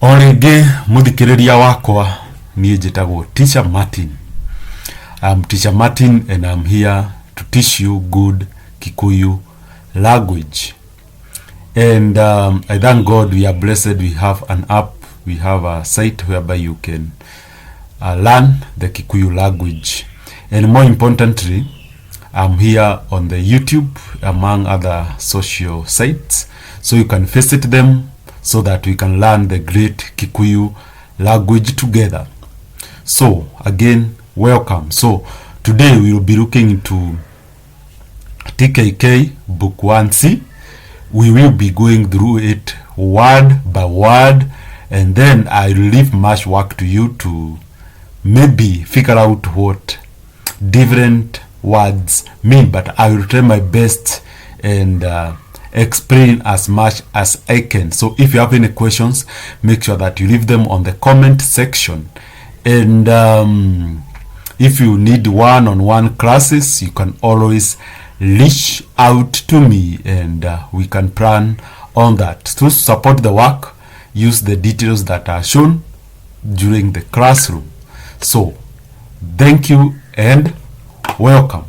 Orege muthikiriria wakwa niĩ njĩtagwo Teacher Martin. I'm Teacher Martin and I'm here to teach you good Gikuyu language. And I thank God we are blessed. We have an app, we have a site whereby you can learn the Gikuyu language. And more importantly, I'm here on the YouTube among other social sites, so you can visit them so that we can learn the great Gikuyu language together. So again, welcome. So today we will be looking into TKK book 1C. We will be going through it word by word, and then I will leave much work to you to maybe figure out what different words mean, but I will try my best and explain as much as I can. So if you have any questions, make sure that you leave them on the comment section. And if you need one-on-one classes, you can always reach out to me and we can plan on that. To support the work, use the details that are shown during the classroom. So thank you and welcome.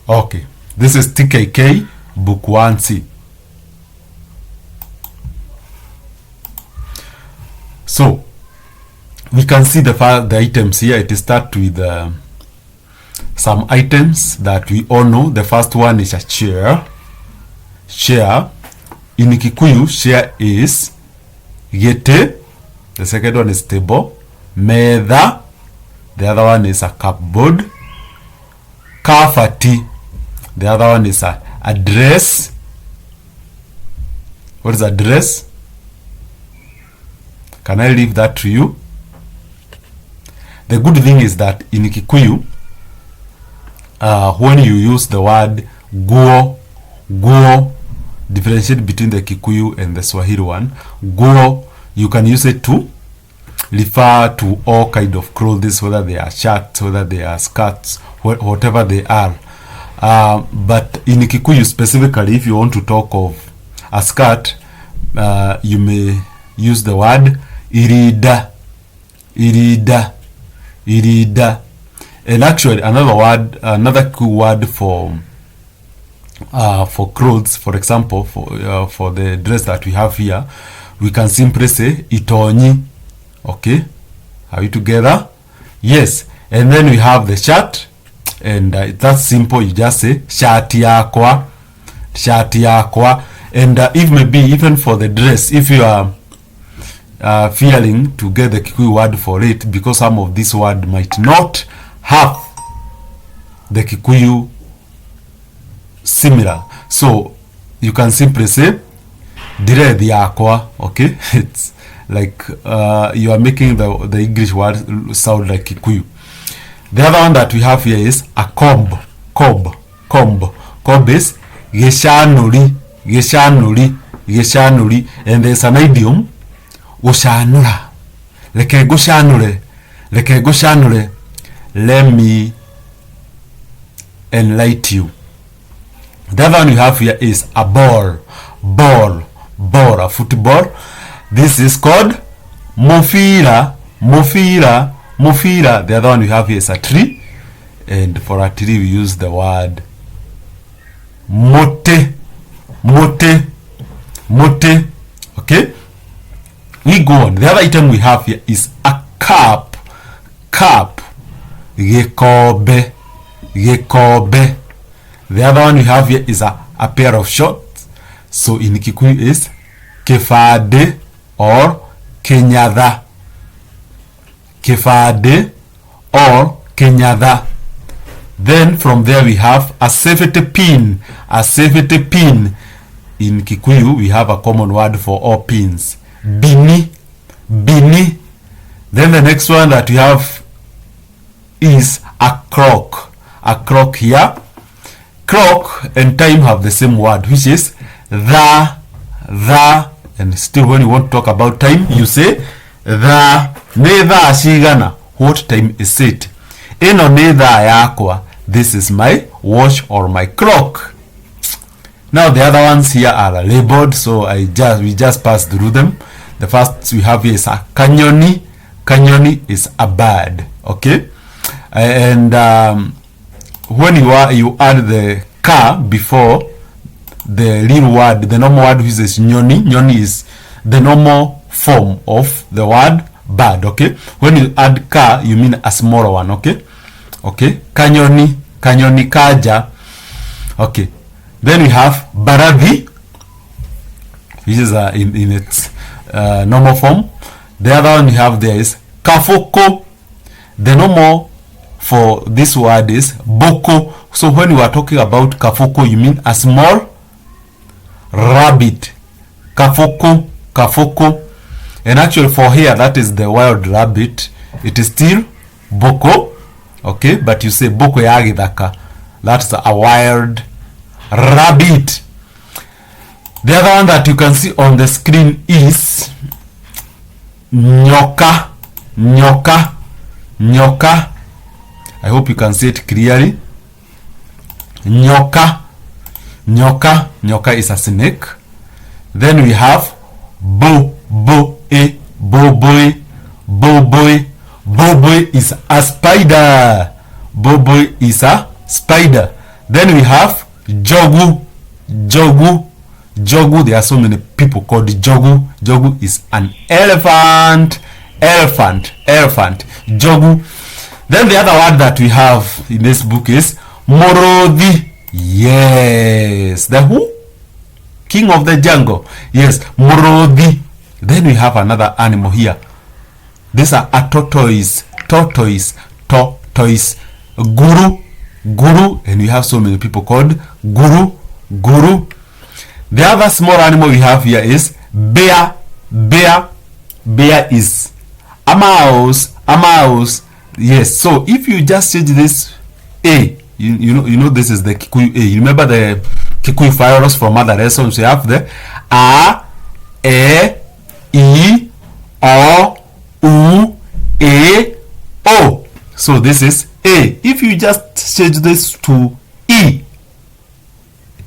Okay, this is TKK book 1C. So we can see the items here. It starts with some items that we all know. The first one is a chair. Chair. In Gikuyu, chair is gete. The second one is table. Metha. The other one is a cupboard. Kafati. The other one is a dress. What is a dress? Can I leave that to you? The good thing is that in Gikuyu, when you use the word guo, differentiate between the Gikuyu and the Swahili one. Guo, you can use it to refer to all kind of clothes, whether they are shirts, whether they are skirts, whatever they are. But in Gikuyu specifically, if you want to talk of a skirt, you may use the word irida. And actually another cool word for clothes, for example, for the dress that we have here, we can simply say itonyi. Okay, are we together? Yes. And then we have the shirt, and that's simple. You just say shati yakwa. And if maybe even for the dress, if you are fearing to get the Gikuyu word for it, because some of this word might not have the Gikuyu similar, so you can simply say dire yakwa. Okay, it's like you are making the English word sound like Gikuyu. The other one that we have here is a cob. Cob is geshanuri, and there's an idiom gushanura. Leke gushanure. Let me enlighten you. The other one we have here is a ball, a football. This is called mufira. The other one we have here is a tree, and for a tree we use the word mote. Okay, we go on. The other item we have here is a cup. Gekobe. The other one we have here is a pair of shorts. So in Gikuyu is kefade or kenyada. Then from there we have a safety pin. In Gikuyu we have a common word for all pins. Bini. Then the next one that we have is a clock. Here. Clock and time have the same word, which is the. And still when you want to talk about time, you say the. Neither shigana. What time is it? Eno neither yakwa. this is my watch or my clock. Now the other ones here are labeled, so we just pass through them. The first we have here is a kanyoni. Kanyoni is a bird, okay? And when you add the ka before the real word, the normal word which is nyoni. Nyoni is the normal form of the word bird, okay? When you add ka, you mean a smaller one, okay? Okay, kanyoni, kanyoni kaja. Okay, then we have baravi, which is in its normal form. The other one we have there is kafoko. The normal for this word is boko. So when you are talking about kafoko, you mean a small rabbit. Kafoko, kafoko. And actually for here, that is the wild rabbit. It is still boko, okay? But you say boko yagidaka. That's a wild rabbit. The other one that you can see on the screen is nyoka. Nyoka. Nyoka. I hope you can see it clearly. Nyoka. Nyoka. Nyoka is a snake. Then we have boboe. Boboe. Boboe. Boboe is a spider. Boboe is a spider. Then we have jogu. Jogu. Jogu. There are so many people called jogu. Jogu is an elephant. Elephant. Elephant. Jogu. Then the other word that we have in this book is morodhi. Yes. The who? King of the jungle. Yes. Morodhi. Then we have another animal here. These are a tortoise. Tortoise. Tortoise. Guru. Guru. And we have so many people called guru. Guru. The other small animal we have here is bear. Bear. Bear is a mouse. A mouse. Yes. So if you just change this A, you know this is the Kikuyu A. You remember the Kikuyu fires from other lessons? You have the A, E, I, O, U, A, O. So this is A. If you just change this to E,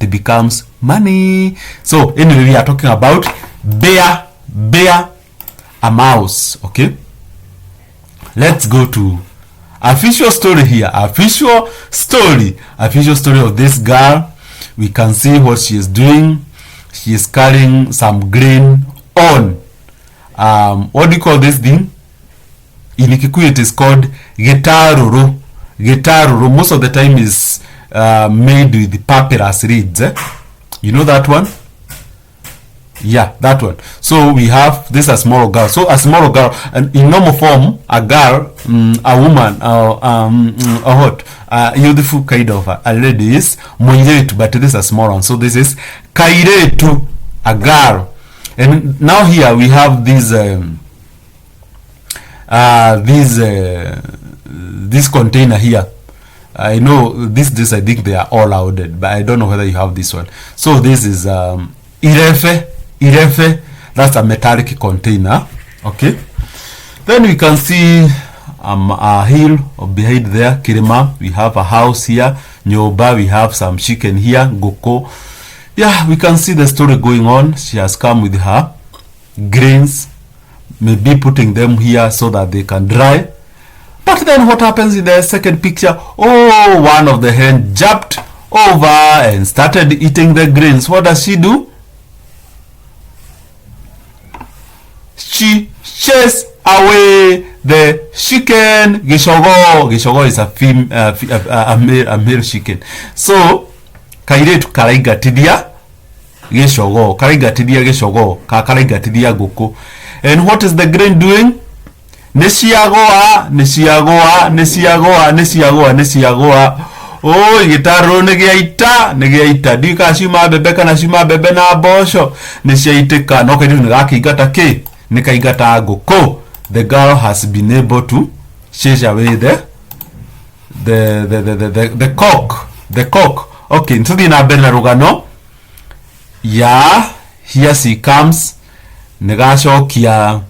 it becomes money. So anyway, we are talking about bear. Bear, a mouse. Okay. Let's go to a visual story here. A visual story of this girl. We can see what she is doing. She is carrying some grain on. What do you call this thing? In Kikuyu it is called gitaruru. Gitaruru most of the time is made with papyrus reeds. You know that one? Yeah, that one. So we have this a small girl. So a small girl, and in normal form, a girl, a woman, a youthful kind of a lady is Wirute, but this is a small one. So this is Kairetu, a girl. And now here we have this container here. I know this I think they are all loaded, but I don't know whether you have this one. So this is Irefe, that's a metallic container. Okay. Then we can see a hill behind there, Kirima. We have a house here, Nyoba. We have some chicken here, Goko. Yeah, we can see the story going on. She has come with her grains, maybe putting them here so that they can dry. But then what happens in the second picture? Oh, one of the hen jumped over and started eating the grains. What does she do? She chased away the chicken. Gishogo. Gishogo is a male chicken. So, Kairetu karaigatidia Gishogo. Karaigatidia Gishogo. Karaigatidia Goko. And what is the grain doing? Neshiagoa. Oh, gitaro negeita dika shima bebe kana shima bebe na bosho neshiaitika no kaidu ngakigata ke nekaigata Goko. The girl has been able to chase away the cock. The cock. Okay, ntudi na bena rugano. Yeah, here she comes. Negasho kia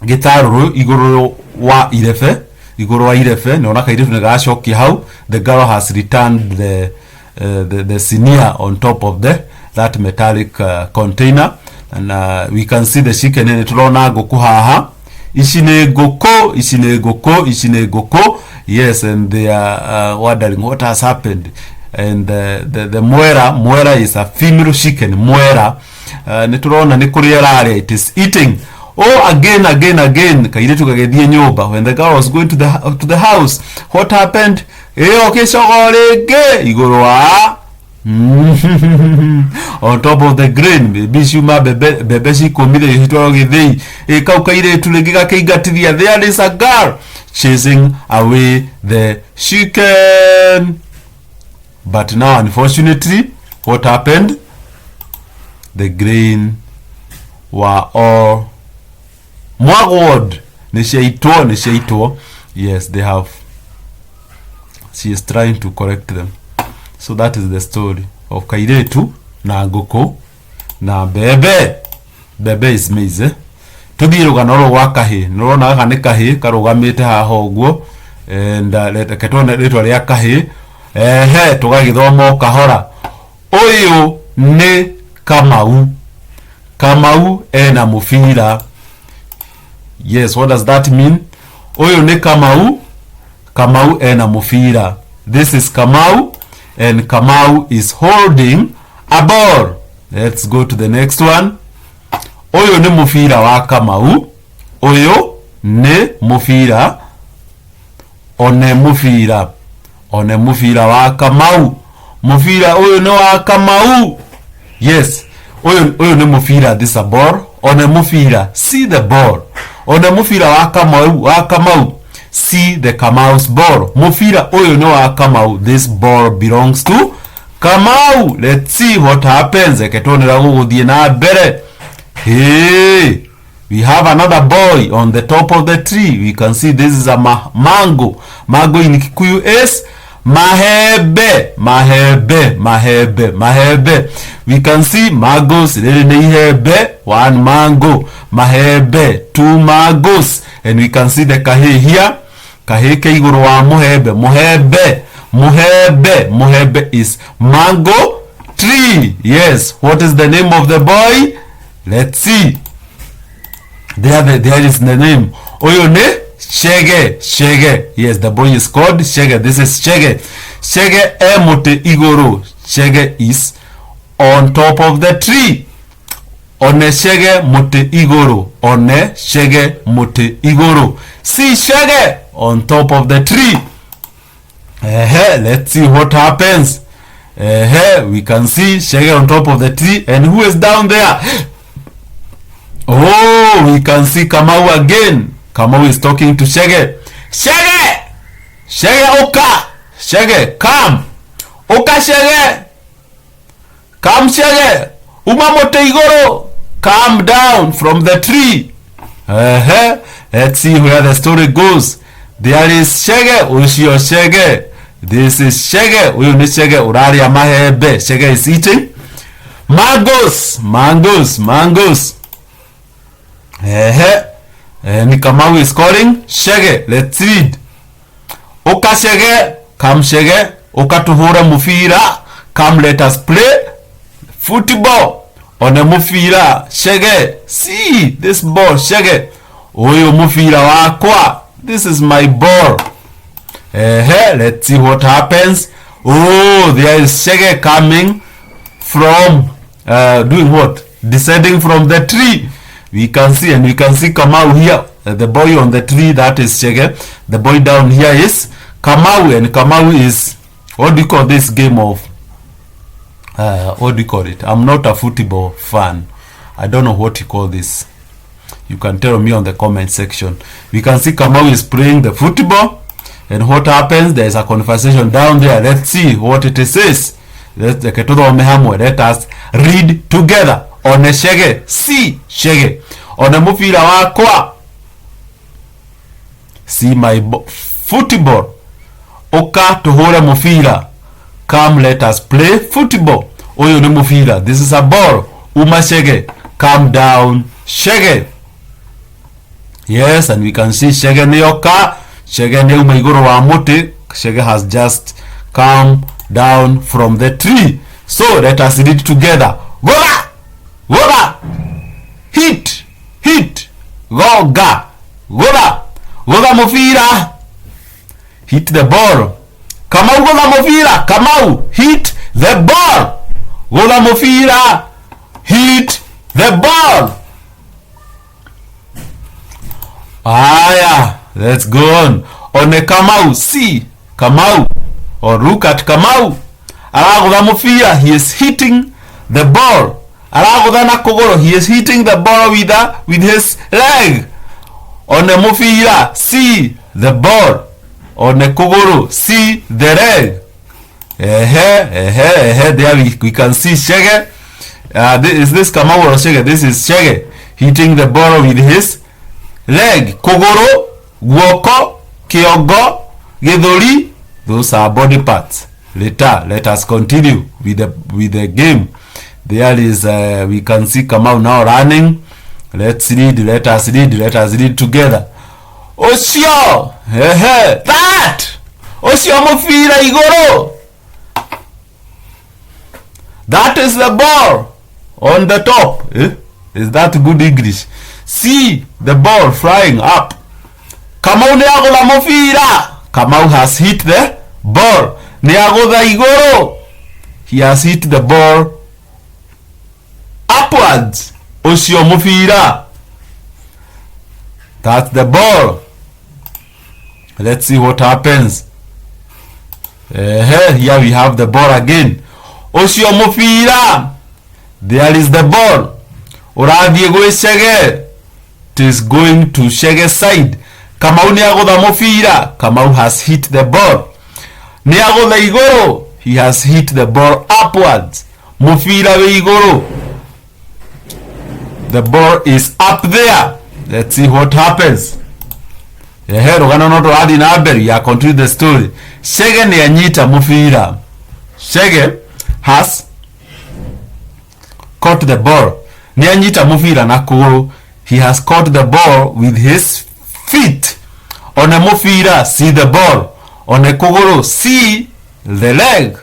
gitaru iguru wa Irefe. iguru wa irefe nona kairetu negacokia hau. The girl has returned the senior on top of that metallic container, and we can see the chicken in turona goku haha. Ici ne goko. Yes, and they are wondering what has happened. And the mwera is a female chicken. Mwera neturona nikuriarare, it is eating. Oh, again kairetu kagethie nyumba. When the girl was going to the house, what happened? Okay, shogorege iguru wa on top of the grain. Baby shuma bebe shikomire hitoro githei kau kairetu legiga keigatithia. There is a girl chasing away the chicken. But now, unfortunately, what happened? The grain were all mwagod. Neshaito. Yes, they have. She is trying to correct them. So that is the story of Kairetu na Ngoko na Bebe. Bebe is maize. Tugiruga noro wakahi. Noro na gaka ni kahi karugamite haho uguo. And ketone ritwa ria kahi. Tugagithoma kahora. Uyu ni Kamau. Kamau ena mufira. Yes, what does that mean? Uyu ni Kamau. Kamau ena mufira. This is Kamau, and Kamau is holding a ball. Let's go to the next one. Uyu ni mufira wa Kamau. Uyu ni mufira. One mufira wa Kamau. Mufira uyu ni wa Kamau. Yes, uyu ni mufira. This is a ball. One mufira, see the ball. One mufira wa Kamau. See the Kamau's ball. Mufira uyu ni wa Kamau. This ball belongs to Kamau. Let's see what happens. Eketonera guguthie na mbere. Hey, we have another boy on the top of the tree. We can see this is a mango. Mango in Kikuyu is mahebe. We can see mangoes. One mango. Mahebe. Two mangoes. And we can see the kahe here. Kahe keiguru wa muhebe. Muhebe is mango tree. Yes. What is the name of the boy? Let's see. There is the name. Oyo ne Shege. Yes, the boy is called Shege. This is Shege. Shege emote igoro. Shege is on top of the tree. One Shege mote igoro. See Shege on top of the tree. Let's see what happens. We can see Shege on top of the tree. And who is down there? Oh, we can see Kamau again. Kamau is talking to Shege. Shege, oka. Shege, come. Oka Shege. Come Shege. Umamote igoro. Come down from the tree. Let's see where the story goes. There is Shege. Ushio Shege. This is Shege. Uyu ni Shege. Uraria mahebe. Shege is eating mangoes. And Kamau is calling Shege. Let's read. Oka Shege. Come Shege. Oka tuhura mufira. Come let us play football. On a mufira. Shege. See this ball. Shege. Oyo mufira wakwa. This is my ball. Let's see what happens. Oh, there is Shege coming from doing what? Descending from the tree. We can see, and we can see Kamau here. The boy on the tree, that is Shege. The boy down here is Kamau, and Kamau is, what do you call this game of, what do you call it? I'm not a football fan. I don't know what you call this. You can tell me on the comment section. We can see Kamau is playing the football, and what happens? There is a conversation down there. Let's see what it says. Let us read together. On a Shege, see Shege. On a mufira wakwa, see my football. Oka tuhora mufira. Come let us play football. Oyo ni mufira. This is a ball. Uma Shege. Come down Shege. Yes, and we can see Shege ni oka. Shege neuma igoro wa muti. Shege has just come down from the tree. So let us read together. Goga! Goga! Hit! Hit! Goga! Goga! Goga mufira! Hit the ball. Kamau goga mufira! Kamau! Hit the ball! Goga mufira! Hit the ball! Aya, let's go on. One Kamau, see Kamau, or look at Kamau. Aragoda mufira, he is hitting the ball. Aragoda nakogoro, he is hitting the ball with his leg. One mufira, see the ball. One kogoro, see the leg. There we can see Shege. Is this Kamau or Shege? This is Shege hitting the ball with his leg. Kogoro, guoko, kiogo, gedori, those are body parts. Later, let us continue with the game. There is we can see Kamau now running. Let us read together. Osio, that Osio mufira igoro. That is the ball on the top. Is that good English? See the ball flying up. Kamau neagola mufira. Kamau has hit the ball. Neagola igoro. He has hit the ball upwards. Osio mufira. That's the ball. Let's see what happens. Here we have the ball again. Osio mufira. There is the ball. Uradie go Shege. It is going to Shege's side. Kamau neagoda mufira. Kamau has hit the ball. Neagoda igoro. He has hit the ball upwards. Mufira we igoro. The ball is up there. Let's see what happens. Rogano noto adi na aberi ya continue the story. Shege ne anyita mufira. Shege has caught the ball. Ne anyita mufira na kuguru. He has caught the ball with his feet. On a mufira, see the ball. On a kuguru, see the leg.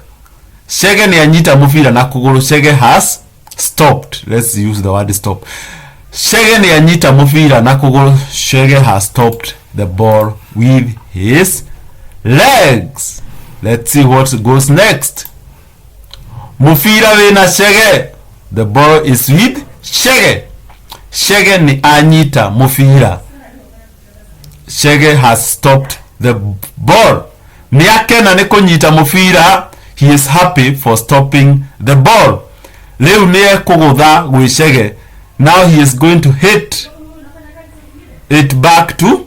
Shege ne anyita mufira na kuguru. Shege has stopped. Let's use the word stop. Shege ne anyita mufira na kuguru. Shege has stopped the ball with his legs. Let's see what goes next. Mufira we na Shege. The ball is with Shege. Shege ni anyita mufira. Shege has stopped the ball. Ni akena ne konyita mufira. He is happy for stopping the ball. Leo ne kugodha with Shege. Now he is going to hit it back to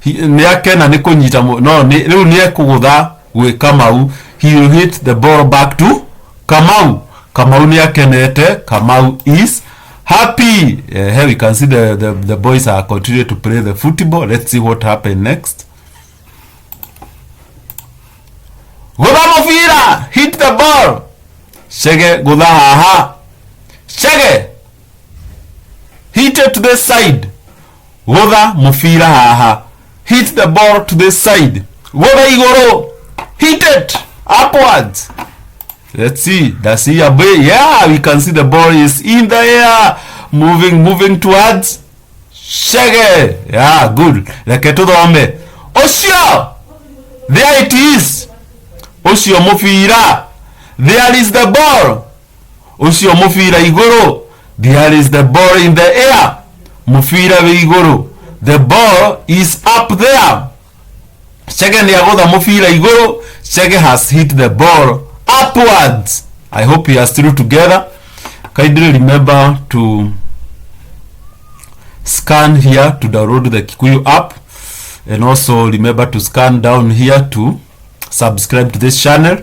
Niakena ne konyita no leo ne kugodha with Kamau. He will hit the ball back to Kamau. Kamau niakenete. Kamau is happy. Here we can see the boys are continue to play the football. Let's see what happened next. Goda mufira, hit the ball. Shege goda haha. Shege hit it to the side. Goda mufira haha. Hit the ball to the side. Goda igoro, hit it upwards. Let's see. Does he obey? Yeah, we can see the ball is in the air, moving towards Shege. Yeah, good. Leketudombe. Osio, there it is. Osio mufira. There is the ball. Osio mufira igoro. There is the ball in the air. Mufira igoro. The ball is up there. Shege niagoda mufira igoro. Shege has hit the ball upwards. I hope you are still together. Kindly remember to scan here to download the Gikuyu app, and also remember to scan down here to subscribe to this channel.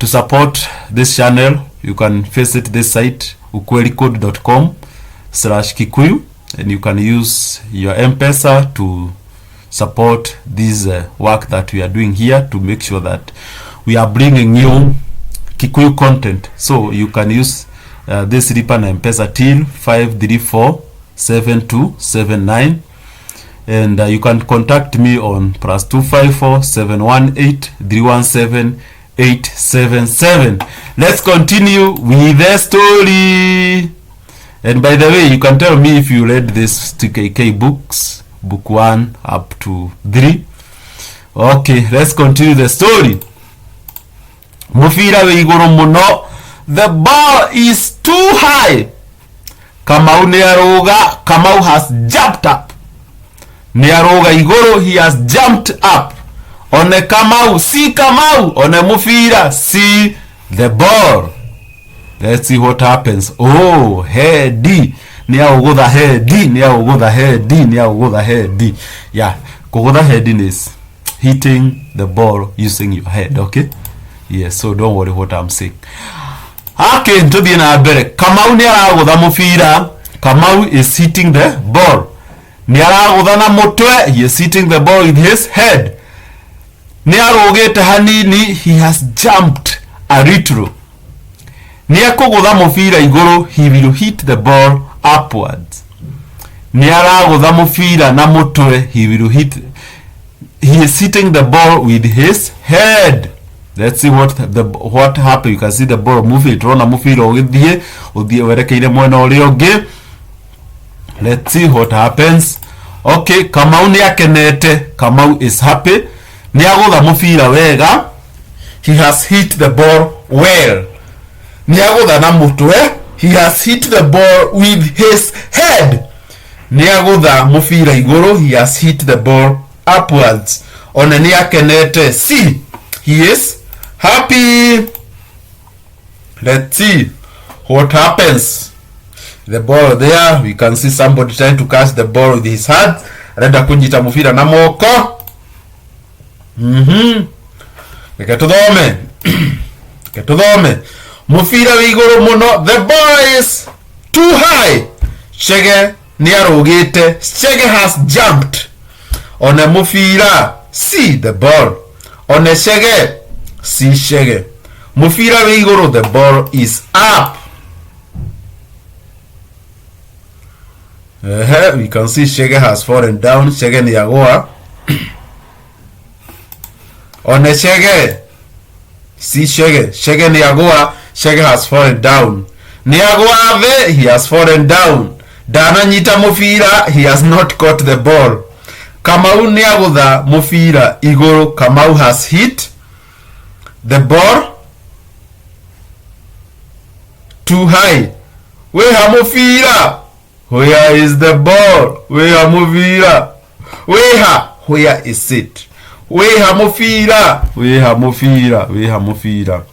To support this channel, you can visit this site ukweli.com/Gikuyu, and you can use your M-Pesa to support this work that we are doing here to make sure that we are bringing you Gikuyu content. So you can use this Lipa na M-Pesa till 5347279, and you can contact me on +254 718 317 877. Let's continue with the story. And by the way, you can tell me if you read this TKK books, book 1 up to 3. Okay, let's continue the story. Mufira we iguru muno. The ball is too high. Kamau nearoga. Kamau has jumped up. Nearoga iguru, he has jumped up. One Kamau, see Kamau. One Mufira, see the ball. Let's see what happens. Oh, heady. Nia ugoda heady. Nia ugoda heady. Nia ugoda heady. Yeah, kugoda heading is hitting the ball using your head. Okay. Yes. So don't worry what I'm saying. Okay, ntobi na abere. Kamau ni aragoda mufira. Kamau is hitting the ball. Ni aragoda na motwe. He is hitting the ball with his head. Ni arogete hanini. He has jumped a retro. Niakogoda mufira iguru, he will hit the ball upwards. Niaragoda mufira na mutwe, he is hitting the ball with his head. Let's see what happened. You can see the ball moving. Rona mufira ogithie werekeire mwena uri ungi. Let's see what happens. Okay, Kamau ni akenete. Kamau is happy. Niagoda mufira wega. He has hit the ball well. Niagoda na mutwe, he has hit the ball with his head. Niagoda mufira iguru, he has hit the ball upwards. One niakenete, see, he is happy. Let's see what happens. The ball there, we can see somebody trying to catch the ball with his hand. Renda kunjita mufira na moko. Ketudome. Mufira wiguru muno. The ball is too high. Shege niarogete. Shege has jumped. One mufira, see the ball. One shege, see shege. Mufira wiguru, the ball is up. We can see shege has fallen down. Shege niagoa. One shege, see shege. Shege niagoa. Shege has fallen down. Niagoave, he has fallen down. Dana nyita mufira, he has not caught the ball. Kamau niagoda mufira iguru. Kamau has hit the ball too high. Where mufira? Where is the ball? Where mufira? Where is it? Where mufira? Where mufira? Where mufira?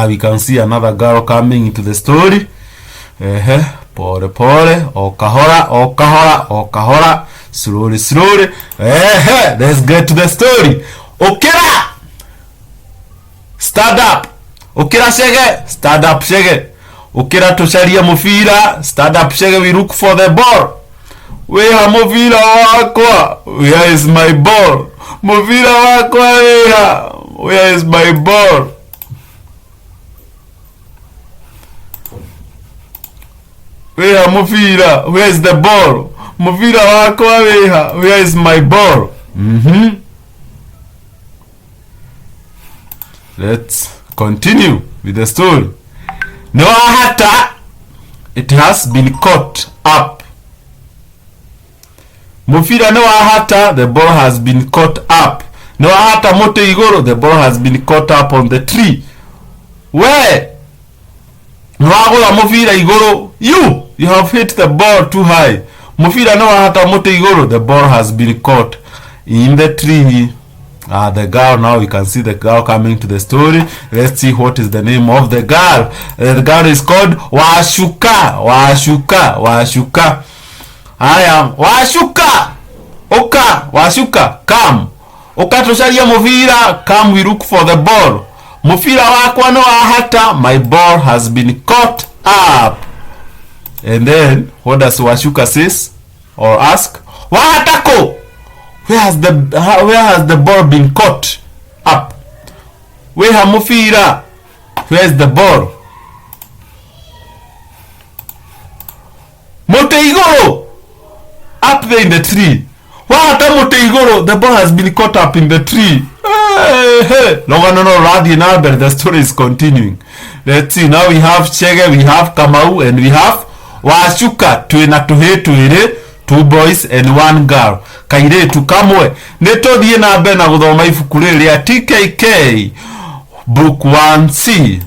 We can see another girl coming into the story. Pore pore, okahora, slowly. Let's get to the story. Okera, stand up. Okera shege, stand up shege. Okera tosharia mufira, stand up shege. We look for the ball. Where mufira wakwa? Where is my ball? Mufira wakwa where is my ball? Where mufira? Where is the ball? Mufira wakwa where is my ball? Let's continue with the story. No hata, it has been caught up. Mufira no hata, the ball has been caught up. No hata mote igoro, the ball has been caught up on the tree. Where? No agola mufira igoro, you have hit the ball too high. Mufira no hata mote igoro, the ball has been caught in the tree. The girl, now we can see the girl coming to the story. Let's see what is the name of the girl. The girl is called Washuka. I am Washuka. Washuka, come. Oka tosharia mufira, come, we look for the ball. Mufira wakwa no hata, my ball has been caught up. And then what does Washuka says or ask? Wahatako. Where has the ball been caught up? Where mufira? Where is the ball? Mote igoro. up there in the tree. The ball has been caught up in the tree. Hey. No, Radhi Naber, the story is continuing. Let's see, now we have Chege, we have Kamau, and we have Washuka. Two boys and one girl. Kairetu kamwe. Neto die na bena guthoma ibuku riri ya TKK. Book 1C.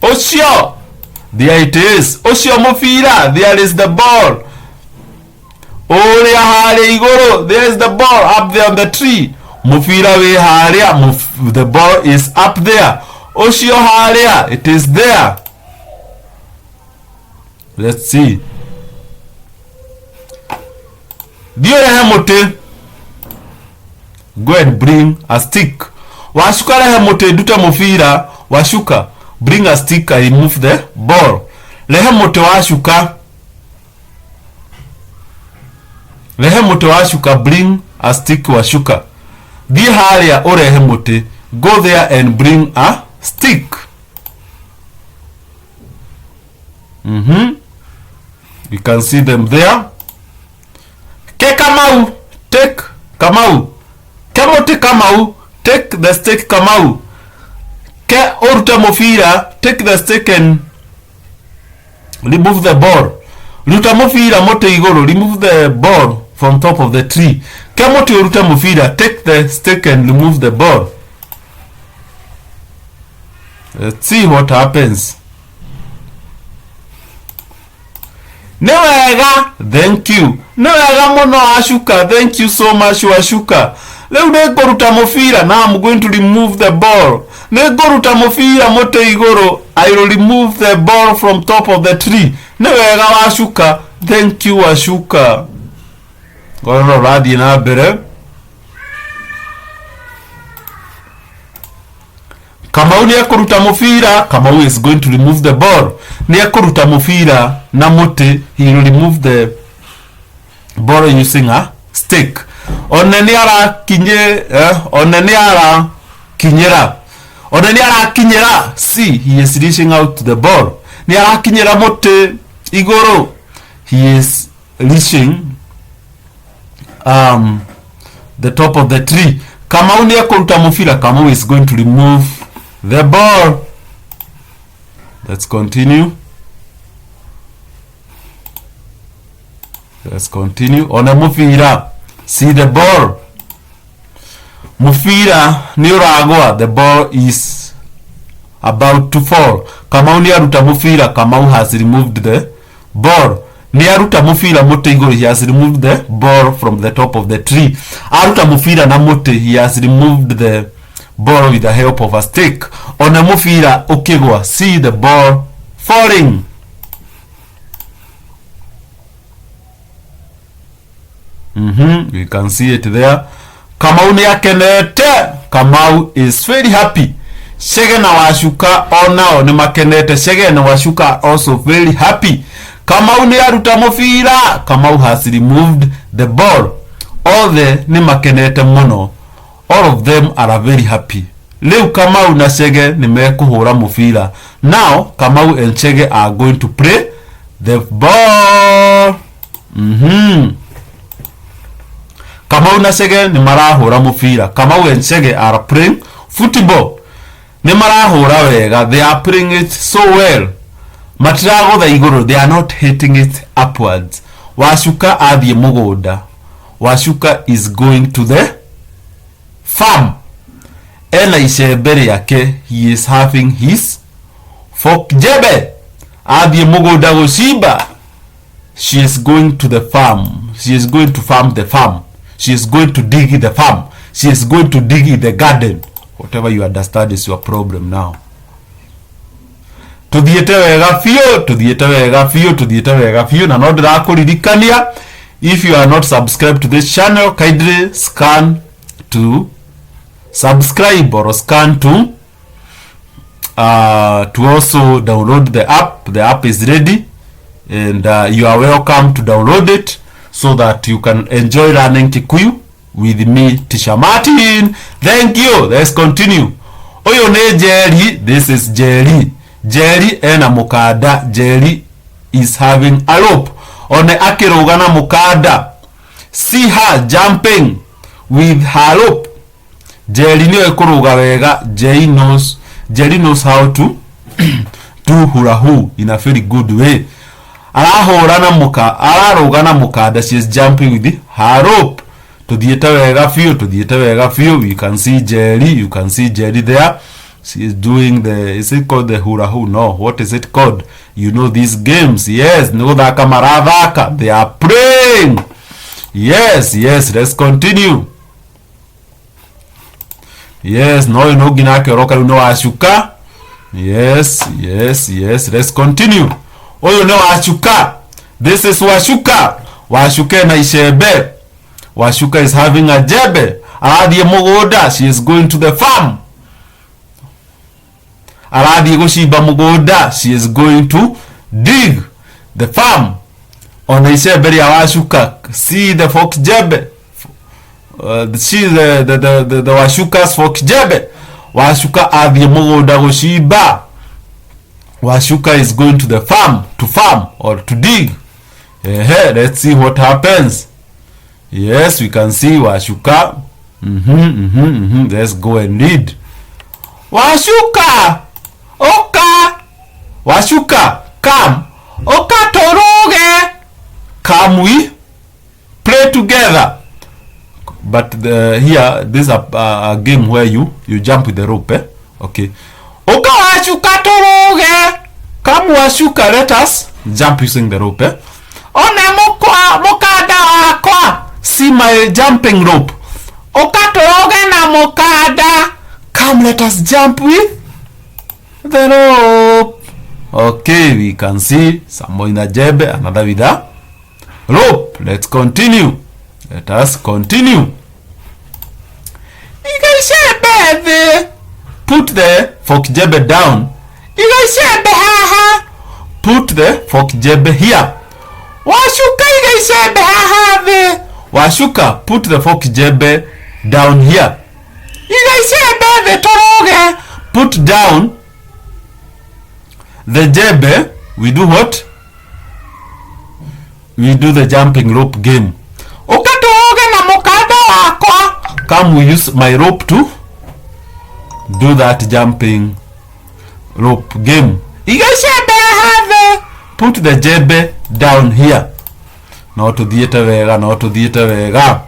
Osio. There it is. Osio mufira. There is the ball. Oria hale igoro. There is the ball up there on the tree. Mufira we halia. The ball is up there. Osio halia. It is there. Let's see. Go and bring a stick. Washuka lehemote duta mufira. Washuka, bring a stick and remove the ball. Lehemote washuka. Lehemote washuka, bring a stick washuka. Di halia o lehemote. Go there and bring a stick. You can see them there. Kamau, take Kamau. Kemote Kamau, take the stick Kamau. Ke orta mofira, take the stick and remove the ball. Ruta mofira mote igoro, remove the ball from top of the tree. Kemote uruta mofira, take the stick and remove the ball. Let's see what happens. Newega, thank you. Newega mono Ashuka, thank you so much Ashuka. Leo goruta mofira, now I'm going to remove the ball. Ne goruta mofira moto igoro, I will remove the ball from top of the tree. Newega Ashuka, thank you Ashuka. Goro radi na bere. Kamau ni yakoruta mufira, Kamau is going to remove the ball. Ni yakoruta mufira na mote, he will remove the ball using a stick. Oneni ara kinye, oneni ara kinyera. Oneni ara kinyera. See, he is reaching out to the ball. Ni ara kinyera mote igoro. He is reaching the top of the tree. Kamau ni yakoruta mufira, Kamau is going to remove the ball. Let's continue. Let's continue. Ona mufira. See the ball. Mufira ni uragwa. The ball is about to fall. Kamau ni aruta mufira. Kamau has removed the ball. Ni aruta mufira mote igoro. He has removed the ball from the top of the tree. Aruta mufira na mote. He has removed the ball with the help of a stick. Ona mufira ukigwa. See the ball falling. You can see it there. Kamau ni akenete. Kamau is very happy. Shege na Washuka ona ni makenete. Shege na Washuka also very happy. Kamau ni aruta mufira. Kamau has removed the ball. All the ni makenete mono. All of them are very happy. Leo Kamau na Shege ni mekuhura mufira. Now Kamau and Shege are going to play the ball. Kamau na Shege ni marahura mufira. Kamau and Shege are playing football. Ni marahura wega. They are playing it so well. Matirago the igoro. They are not hitting it upwards. Washuka adhi mugoda. Washuka is going to the farm. Ela ishebere yake. He is having his fork jebe. Adhi mugoda goshiba. She is going to the farm. She is going to farm the farm. She is going to dig the farm. She is going to dig the garden. Whatever you understand is your problem now. Tuthiete wega fio na no ndirakuririkania. If you are not subscribed to this channel, kindly scan to subscribe or scan to also download the app. The app is ready and you are welcome to download it so that you can enjoy learning Kikuyu with me, Tisha Martin. Thank you. Let's continue. Oyo ne Jerry. This is Jerry. Jerry ena mukada. Jerry is having a rope. one akiruga na mukanda. See her jumping with her rope. Jerry niyo ekuruga wega. Jerry knows how to do hula hoop in a very good way. Araruga na mukanda. She is jumping with her rope. To the wega few. We can see Jerry. You can see Jerry there. She is doing is it called the hula hoop? No, what is it called? You know these games. Yes, no dhaka maradhaka. They are playing. Yes, let's continue. Yes, no ginake oroka no ashuka. Yes, let's continue. Oyo no ashuka. This is Washuka. Washuka na ishebe. Washuka is having a jebe. Aradie mugoda. She is going to the farm. Aradie goshiba mugoda. She is going to dig the farm. On the ishebe ya Washuka. See the fox jebe. See the Washuka's fox jebe. Washuka adie mugoda goshiba. Washuka is going to the farm or to dig. Let's see what happens. Yes, we can see Washuka. Let's go and read. Washuka! Oka! Washuka, come! Oka toroge! Come we play together. But here, this is a game where you jump with the rope. Okay. Oka Washuka toroge! Come Washuka, let us jump using the rope. One mukada wakwa. See my jumping rope. Oka toroge na mukada. Come, let us jump with the rope. Okay, we can see some in a jebe, another with a rope. Let's continue. Let us continue. Put the fork jebe down. Put the fork jebe here. Washuka, put the fork jebe down here. Put down the jebe. We do what? We do the jumping rope game. Come, we use my rope to do that jumping rope game. Put the jebe down here. Now to theater vega.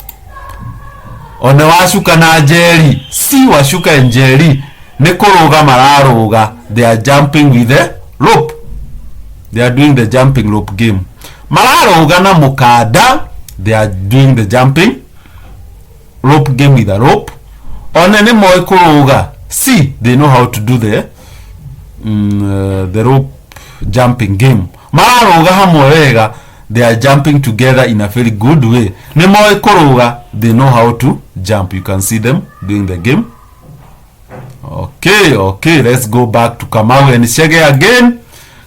On the Washuka na Jerry. See Washuka and Jerry. Nekoroga mararoga. They are jumping with the rope. They are doing the jumping rope game. Mararoga na mukada. They are doing the jumping rope game with a rope. On any more koroga. See, they know how to do the rope jumping game. Mararoga hamorega. They are jumping together in a very good way. Nemoe koroga, they know how to jump. You can see them doing the game. Okay, let's go back to Kamau and Shege again.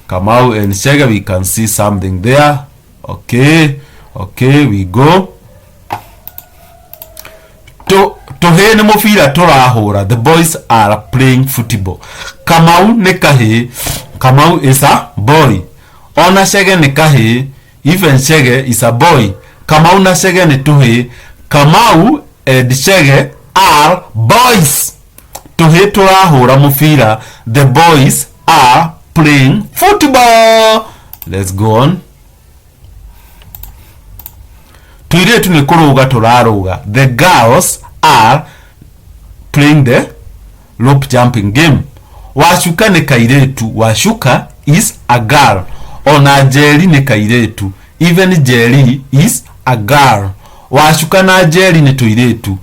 Kamau and Shege, we can see something there. Okay, we go. Tohe mufira torahora. The boys are playing football. Kamau nekahe. Kamau is a boy. Ona Shege nekahe. Even Shege is a boy. Kamau na Shege ne Tuhe. Kamau and Shege are boys. Tuhe turahura mufira. The boys are playing football. Let's go on. Tuire tunekuruga turaruga. The girls are playing the rope jumping game. Washuka ne kairetu. Washuka is a girl. Ona Jerry ne kairetu. Even Jerry is a girl. Washuka na Jerry ne tuiretu.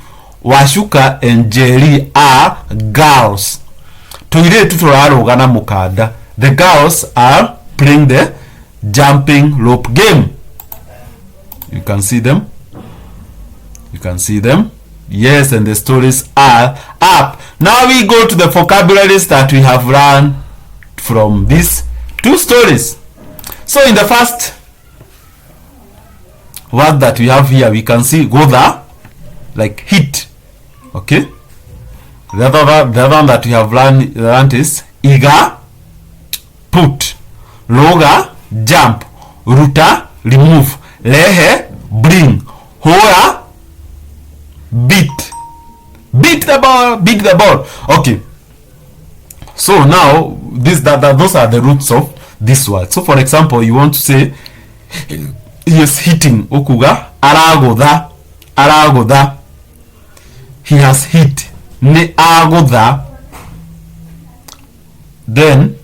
Washuka and Jerry are girls. Tuiretu turaruga na mukada. The girls are playing the jumping rope game. You can see them. Yes, and the stories are up. Now we go to the vocabularies that we have learned from these two stories. So in the first word that we have here, we can see godha, like hit. Okay. The other one that we have learned is iga, put, loga, jump, ruta, remove, rehe, bring, hora, beat, beat the ball. Okay, so now those are the roots of this word. So for example, you want to say he is hitting, okuga aragodha, he has hit, ne agodha, then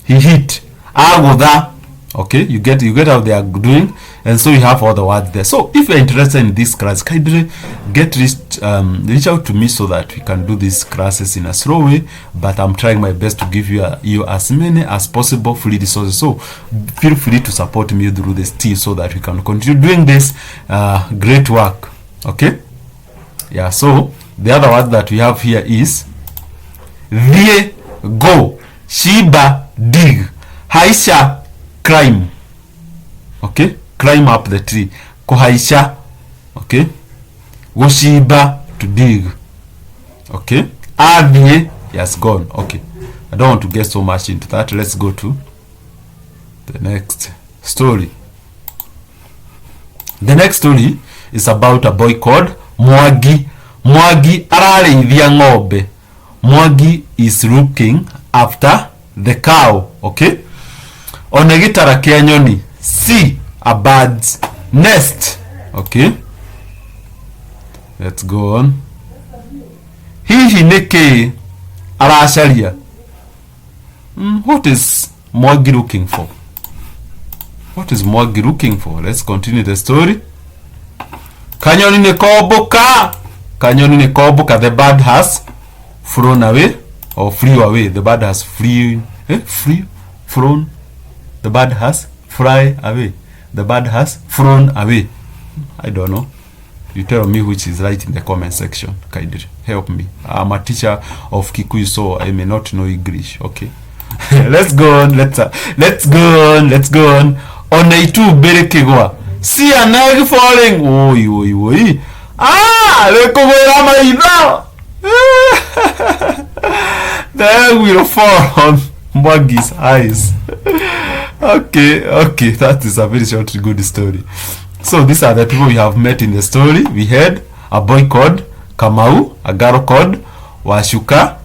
he hit, agodha. Okay, you get how they are doing, and so you have all the words there. So if you're interested in this class, kindly reach out to me so that we can do these classes in a slow way, but I'm trying my best to give you as many as possible free resources. So feel free to support me through this tea so that we can continue doing this great work. Okay, yeah. So the other word that we have here is vie, go, shiba, dig, haisha, climb. Okay, climb up the tree. Kohaisha, okay. Goshiba, to dig. Okay, Adie, has gone. Okay, I don't want to get so much into that. Let's go to the next story. The next story is about a boy called Mwagi. Mwagi ararithia ng'ombe. Mwagi is looking after the cow. Okay, on a gitara kia nyoni, see a bird's nest. Okay, let's go on. Hihi niki arasharia. What is Mwagi looking for? What is Mwagi looking for? Let's continue the story. Kanyoni nekoboka. Kanyoni nekoboka. The bird has flown away or flew away. The bird has flown. The bird has fly away. The bird has flown away. I don't know. You tell me which is right in the comment section. Kindly help me. I'm a teacher of Gikuyu, so I may not know English. Okay. Let's go on. Let's go on. On a two berekegwa. See an egg falling. Oi. The egg will fall on Mwagi's eyes. Okay, that is a very short, good story. So these are the people we have met in the story. We had a boy called Kamau, a girl called Washuka,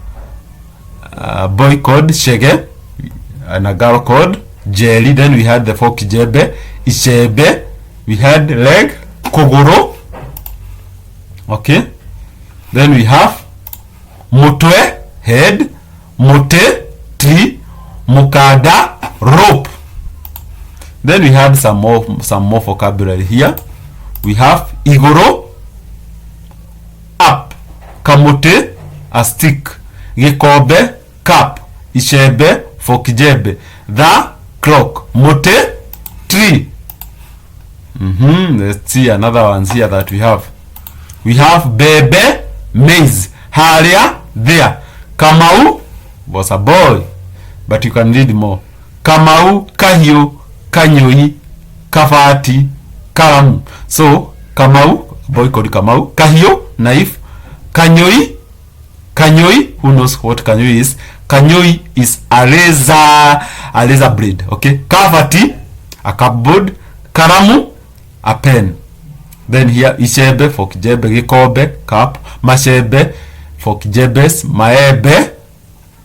a boy called Shege, and a girl called Jelly. Then we had the folk Jebe, Ishebe. We had leg, Kogoro. Okay. Then we have Motwe, head, Mote, tree, Mukada, rope. Then we had some more vocabulary here. We have Igoro, up, Kamote, a stick, Gekobe, cap, Ishebe, Fokijebe, the clock, Mote, tree. Let's see another ones here that we have. We have Bebe, maize, Haria, there. Kamau was a boy, but you can read more. Kamau, Kahio, Kanyoi, Kafati, Karamu. So Kamau, boy called Kamau. Kahio, knife. Kanyoi, who knows what Kanyoi is? Kanyoi is a razor blade. Okay. Kafati, a cupboard. Karamu, a pen. Then here Ishebe, Fokijebe, Gikobe, cup. Mashebe, Fokijebes, Maebe,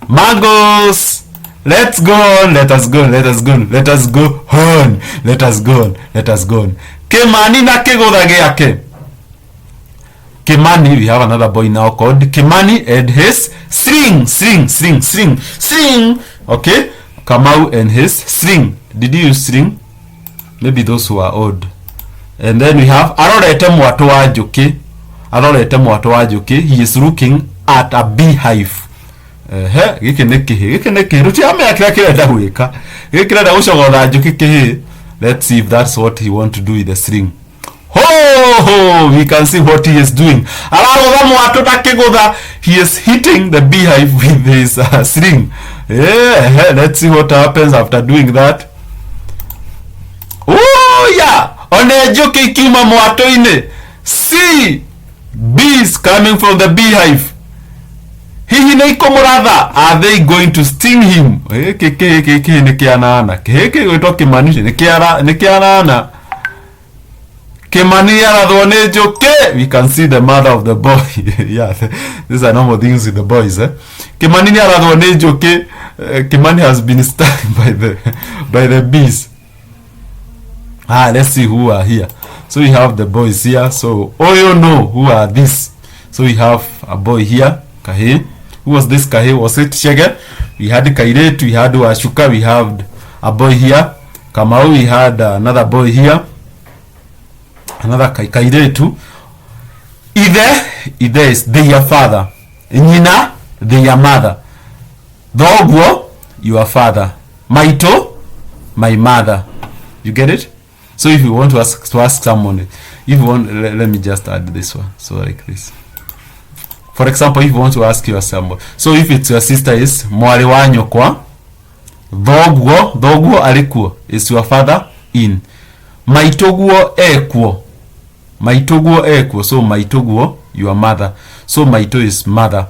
Magos. Let us go on. Kimani na kigodage yake. Kimani, we have another boy now called Kimani and his string. Okay, Kamau and his string. Did you use string? Maybe those who are old. And then we have Arorete Mwatowajoke. He is looking at a beehive. Let's see if that's what he want to do with the string. We can see what he is doing. He is hitting the beehive with his string. Let's see what happens after doing that. See bees coming from the beehive. Are they going to sting him? Kimani arathwo njuki. We can see the mother of the boy. Yeah, these are normal things with the boys. Kimani arathwo njuki. Kimani has been stung by the bees. Let's see who are here. So we have the boys here. So you know who are these. So we have a boy here, Kahe. Who was this Kahe? Was it Shege? We had Kairetu, we had Washuka, we had a boy here. Kamau, we had another boy here. Another Kairetu. Ide is their father. Nina, their mother. Dogwo, your father. Maito, my mother. You get it? So if you want to ask someone, if you want, let me just add this one. So like this. For example, if you want to ask your someone, so if it's your sister is mwali wa nyokwa, dogwo alikuwa is your father in. Maitogwo ekwo, so maitogwo your mother. So maito is mother.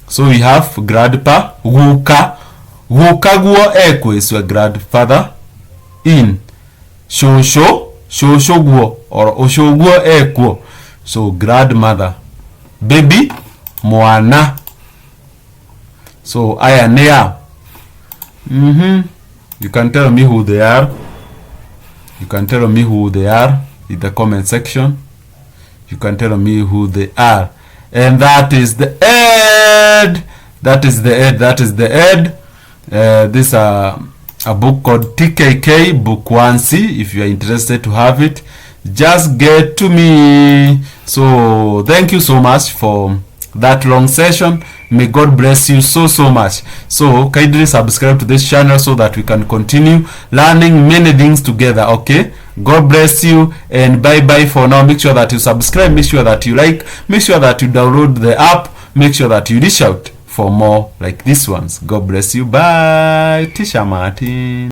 So we have grandpa, gukagwo ekwo is your grandfather in. Shoshogwo or oshogwo ekwo, so grandmother. Baby, mwana. So aya nea. You can tell me who they are. You can tell me who they are in the comment section. You can tell me who they are. And that is the end. That is the end. This a book called TKK book 1C. If you are interested to have it, just get to me. So thank you so much for that long session. May God bless you so much. So kindly subscribe to this channel so that we can continue learning many things together. Okay, God bless you and bye bye for now. Make sure that you subscribe, make sure that you like, make sure that you download the app, make sure that you reach out for more like these ones. God bless you. Bye. Tisha Martin.